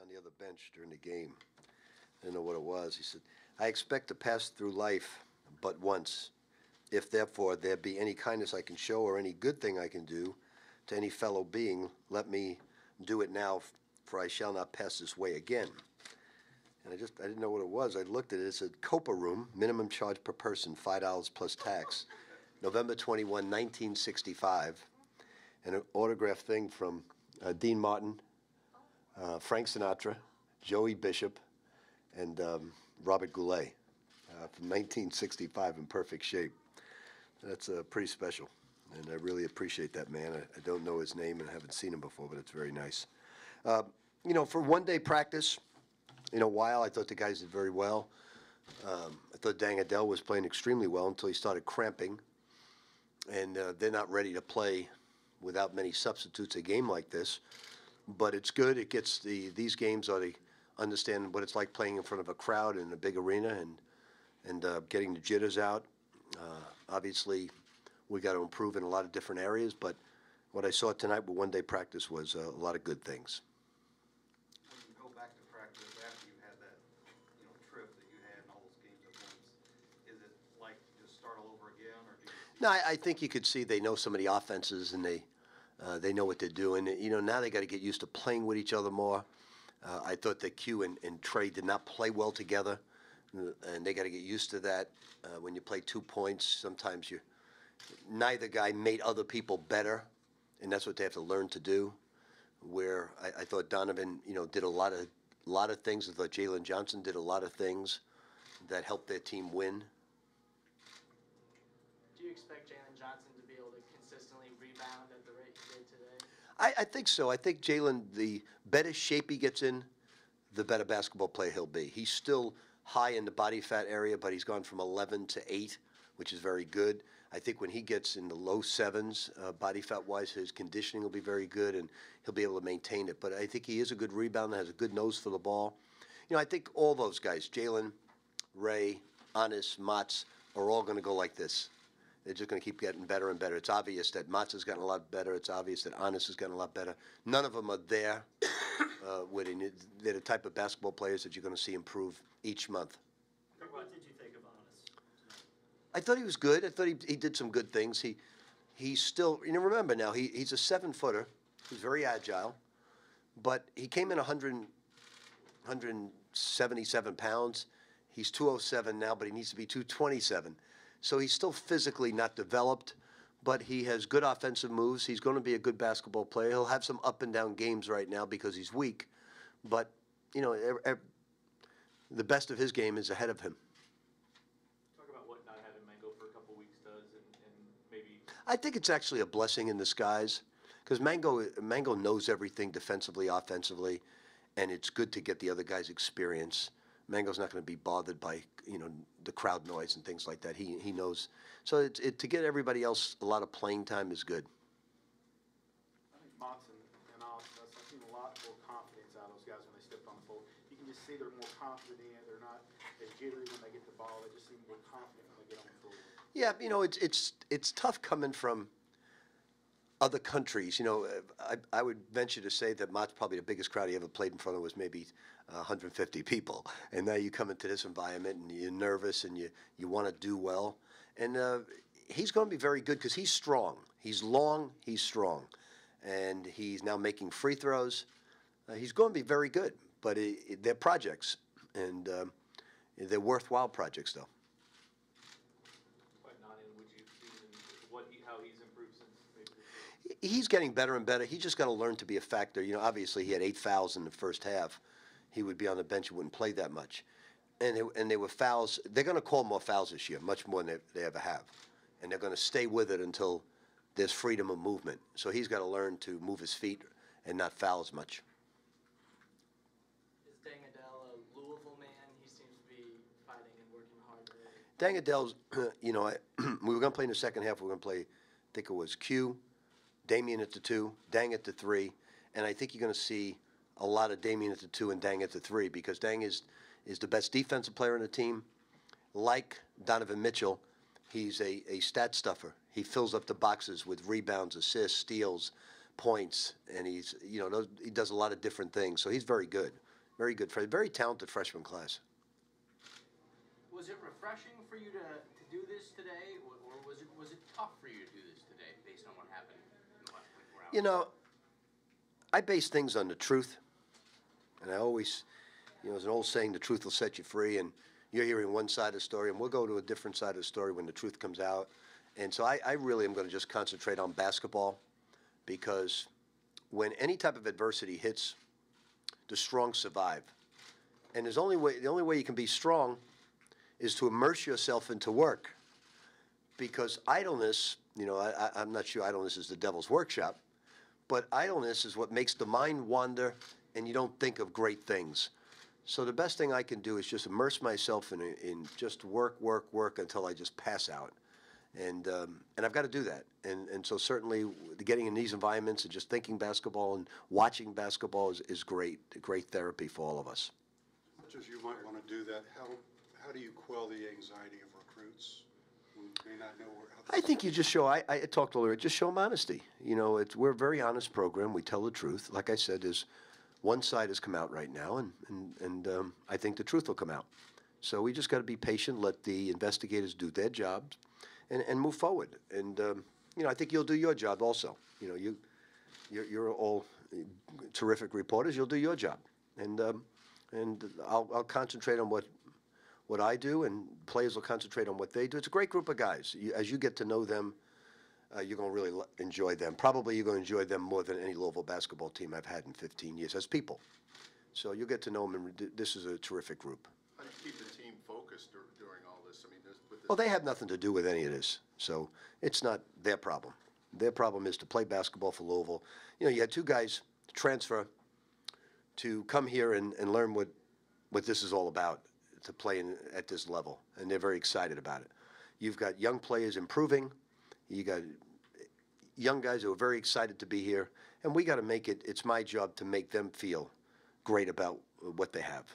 on the other bench during the game. I didn't know what it was. He said, "I expect to pass through life but once. If therefore there be any kindness I can show or any good thing I can do to any fellow being, let me do it now, for I shall not pass this way again." And I didn't know what it was. I looked at it. It said Copa Room, minimum charge per person, $5 plus tax. November 21, 1965. And an autographed thing from Dean Martin, Frank Sinatra, Joey Bishop, and Robert Goulet from 1965 in perfect shape. That's pretty special, and I really appreciate that man. I don't know his name and I haven't seen him before, but it's very nice. For one-day practice, in a while, I thought the guys did very well. I thought Dang Adele was playing extremely well until he started cramping, and they're not ready to play without many substitutes a game like this. But it's good. It gets these games are to understand what it's like playing in front of a crowd in a big arena and getting the jitters out. Obviously, we got to improve in a lot of different areas, but what I saw tonight with one-day practice was a lot of good things. When you go back to practice after you had that, trip that you had in all those games at once, is it like just start all over again, or do you? No, I think you could see they know some of the offenses and they know what they're doing. Now they got to get used to playing with each other more. I thought that Q and Trey did not play well together, and they got to get used to that. When you play 2 points, sometimes neither guy made other people better, and that's what they have to learn to do. Where I thought Donovan, did a lot of things. I thought Jalen Johnson did a lot of things that helped their team win. Do you expect Jalen Johnson to be able to consistently rebound at the rate he did today? I think so. I think Jalen, the better shape he gets in, the better basketball player he'll be. He's still high in the body fat area, but he's gone from 11 to 8, which is very good. I think when he gets in the low 7s, body fat-wise, his conditioning will be very good, and he'll be able to maintain it. But I think he is a good rebounder, has a good nose for the ball. I think all those guys, Jalen, Ray, Anis, Mats, are all going to go like this. They're just going to keep getting better and better. It's obvious that Mats has gotten a lot better. It's obvious that Anis has gotten a lot better. None of them are there. They're the type of basketball players that you're going to see improve each month. What did you think of Anis tonight? I thought he was good. I thought he did some good things. He's still, remember now, he's a 7-footer. He's very agile, but he came in 177 pounds. He's 207 now, but he needs to be 227. So he's still physically not developed, but he has good offensive moves. He's going to be a good basketball player. He'll have some up and down games right now because he's weak, but the best of his game is ahead of him. Talk about what not having Mango for a couple weeks does, and maybe. I think it's actually a blessing in disguise because Mango knows everything defensively, offensively, and it's good to get the other guys' experience. Mango's not going to be bothered by the crowd noise and things like that. He knows. So to get everybody else a lot of playing time is good. I think Monson and Alex, I've seen a lot more confidence out of those guys when they stepped on the floor. You can just see they're more confident in it. They're not as jittery when they get the ball. They just seem more confident when they get on the floor. Yeah, it's tough coming from other countries. I would venture to say that Mott's probably the biggest crowd he ever played in front of was maybe 150 people. And now you come into this environment and you're nervous and you want to do well. And he's going to be very good because he's strong. He's long, he's strong. And he's now making free throws. He's going to be very good. But they're projects, and they're worthwhile projects, though. How he's improved since maybe He's getting better and better. He just got to learn to be a factor. Obviously he had 8 fouls in the first half. He would be on the bench and wouldn't play that much. And they were fouls. They're going to call more fouls this year, much more than they ever have. And they're going to stay with it until there's freedom of movement. So he's got to learn to move his feet and not foul as much. Is Dang Adele a Louisville man? He seems to be fighting and working hard today. Dang Adele's, we were going to play in the second half. We were going to play, I think it was Q, Damian at the 2, Dang at the 3. And I think you're going to see a lot of Damian at the 2 and Dang at the 3 because Dang is the best defensive player on the team. Like Donovan Mitchell, he's a stat stuffer. He fills up the boxes with rebounds, assists, steals, points, and he does a lot of different things. So he's very good. Very good, very talented freshman class. Was it refreshing for you to do this today, or was it tough for you to do this today, based on what happened in the last 24 hours? You know, I base things on the truth, and I always, there's an old saying, the truth will set you free, and you're hearing one side of the story, and we'll go to a different side of the story when the truth comes out. And so I really am going to just concentrate on basketball, because when any type of adversity hits, the strong survive. And the only way you can be strong is to immerse yourself into work, because idleness, I'm not sure idleness is the devil's workshop, but idleness is what makes the mind wander and you don't think of great things. So the best thing I can do is just immerse myself in just work until I just pass out. And I've got to do that. And so certainly getting in these environments and just thinking basketball and watching basketball is great therapy for all of us. As much as you might want to do that, how do you quell the anxiety of recruits who may not know how I think you just show, I talked earlier, just show them honesty. We're a very honest program. We tell the truth. Like I said, there's one side has come out right now, and I think the truth will come out. So we just got to be patient, let the investigators do their jobs, and move forward. And, I think you'll do your job also. You're all terrific reporters. You'll do your job. And I'll concentrate on what I do, and players will concentrate on what they do. It's a great group of guys. As you get to know them, you're going to really enjoy them. Probably you're going to enjoy them more than any Louisville basketball team I've had in 15 years as people. So you'll get to know them, and this is a terrific group. How do you keep the team focused during all this? I mean, with this. Well, they have nothing to do with any of this, so it's not their problem. Their problem is to play basketball for Louisville. You had two guys transfer to come here and learn what this is all about, to play at this level, and they're very excited about it. You've got young players improving. You got young guys who are very excited to be here, and we got to make it. It's my job to make them feel great about what they have.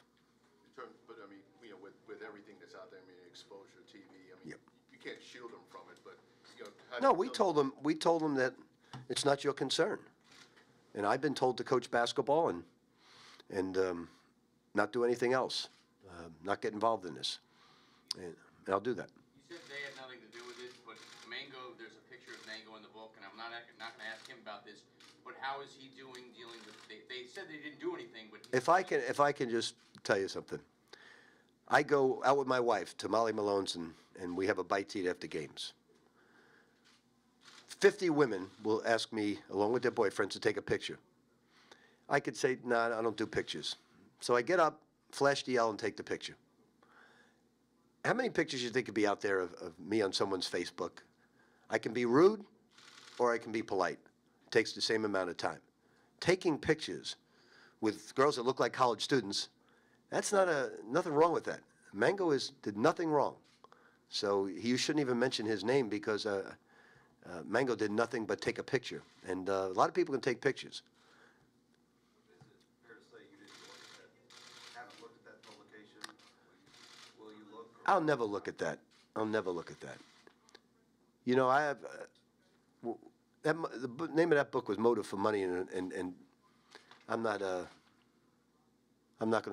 But I mean, with everything that's out there, I mean, exposure, TV. I mean, Yep. You can't shield them from it. But how No, do you tell we told them that it's not your concern, and I've been told to coach basketball and not do anything else, not get involved in this, and I'll do that. You said they had nothing to do with it, but Mango, there's a picture of Mango in the book, and I'm not going to ask him about this, but how is he dealing with, they said they didn't do anything, but. If I can just tell you something, I go out with my wife to Molly Malone's, and we have a bite to eat after games. 50 women will ask me, along with their boyfriends, to take a picture. I could say, nah, I don't do pictures. So I get up, flash the L, and take the picture. How many pictures do you think could be out there of me on someone's Facebook? I can be rude or I can be polite. It takes the same amount of time. Taking pictures with girls that look like college students, that's nothing wrong with that. Mango did nothing wrong. So you shouldn't even mention his name, because Mango did nothing but take a picture. And a lot of people can take pictures. Is it fair to say you didn't look at that, haven't looked at that publication? Will you look? I'll never look at that. I'll never look at that. I have the name of that book was Motive for Money, and I'm not going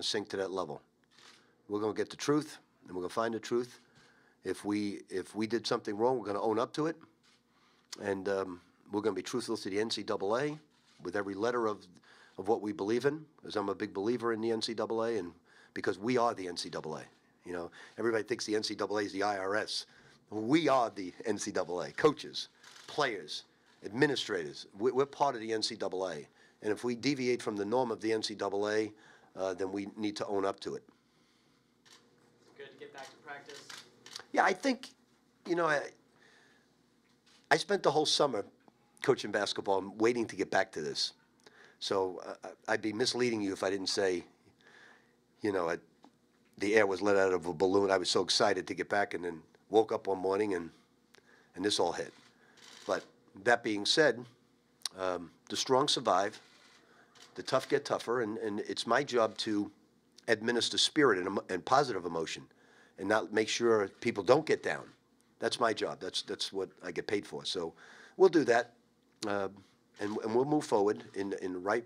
to sink to that level. We're going to get the truth, and we're going to find the truth. If we did something wrong, we're going to own up to it, and we're going to be truthful to the NCAA with every letter of what we believe in, because I'm a big believer in the NCAA, and because we are the NCAA. Everybody thinks the NCAA is the IRS. We are the NCAA. Coaches, players, administrators. We're part of the NCAA. And if we deviate from the norm of the NCAA, then we need to own up to it. It's good to get back to practice. Yeah, I think, I spent the whole summer coaching basketball and waiting to get back to this. So I'd be misleading you if I didn't say, the air was let out of a balloon. I was so excited to get back, and then woke up one morning and this all hit. But that being said, the strong survive, the tough get tougher, and it's my job to administer spirit and positive emotion, and not make sure people don't get down. That's my job. That's what I get paid for. So we'll do that, and we'll move forward in the right.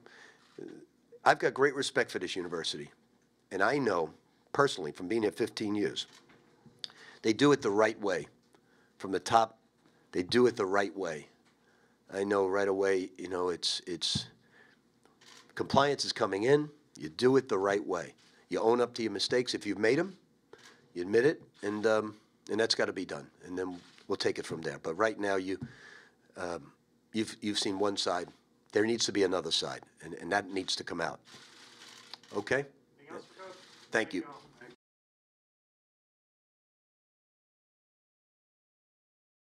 I've got great respect for this university. and I know personally from being here 15 years, they do it the right way. From the top, they do it the right way. I know right away, you know, it's compliance is coming in. You do it the right way. You own up to your mistakes. If you've made them, you admit it, and that's got to be done. And then we'll take it from there. But right now, you've seen one side. There needs to be another side, and that needs to come out. Okay? Anything else for Coach? Thank you. all.